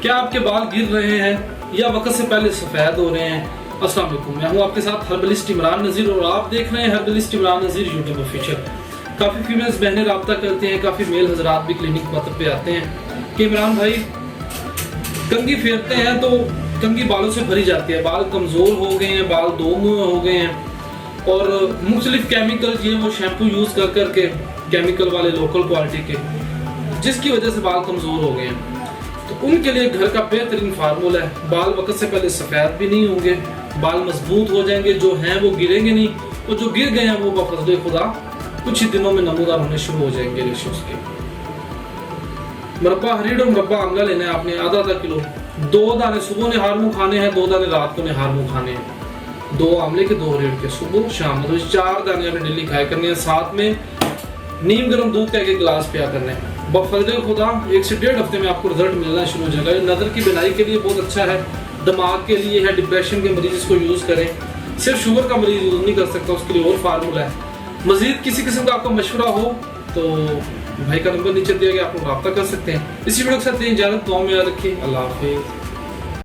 क्या आपके बाल गिर रहे हैं या वक्त से पहले सफेद हो रहे हैं? अस्सलाम वालेकुम, मैं हूं आपके साथ हर्बलिस्ट इमरान नज़ीर और आप देख रहे हैं herbalist Imran Nazir YouTube official. काफ़ी फीमेल्स बहनें रब्ता करते हैं, काफ़ी मेल हजरात भी क्लिनिक पे आते हैं कि इमरान भाई कंघी फेरते हैं तो कंघी बालों से भरी जाती है, बाल कमज़ोर हो गए हैं, बाल दो मुँह हो गए हैं और मुख्तलिफ केमिकल जो है वो शैम्पू यूज़ कर करके केमिकल वाले लोकल क्वालिटी के, जिसकी वजह से बाल कमज़ोर हो गए हैं। तो उनके लिए घर का बेहतरीन फार्मूला है, बाल वक्त से पहले सफ़ेद भी नहीं होंगे, बाल मजबूत हो जाएंगे, जो हैं वो गिरेंगे नहीं और जो गिर गए हैं वो बफज़ल खुदा कुछ ही दिनों में नमूदार होने शुरू हो जाएंगे रेशों के। मुरब्बा हरीड और मुरब्बा आंवला लेना है आपने आधा किलो। 2 दाने सुबह निहार मुँह खाने हैं, 2 दाने रात को निहार मुँह खाने हैं। 2 आंवले के 2 हरीड के सुबह शाम, मतलब 4 दाने आपने डेली खाया करने हैं। साथ में नीम गर्म दूध का 1 गिलास पिया करने हैं। बफज़ल खुदा 1 से 1.5 हफ्ते में आपको रिजल्ट मिलना शुरू हो जाएगा। ये नज़र की बिनाई के लिए बहुत अच्छा है, दिमाग के लिए है, डिप्रेशन के मरीज इसको यूज़ करें। सिर्फ शुगर का मरीज यूज़ नहीं कर सकता, उसके लिए और फार्मूला है। मजीद किसी किस्म का आपका मशवरा हो तो भाई का नंबर नीचे दिया गया, आप लोग रब्ता कर सकते हैं। इसी वीडियो के साथ इजाज़त, दुआ में याद रखिए। अल्लाह हाफिज़।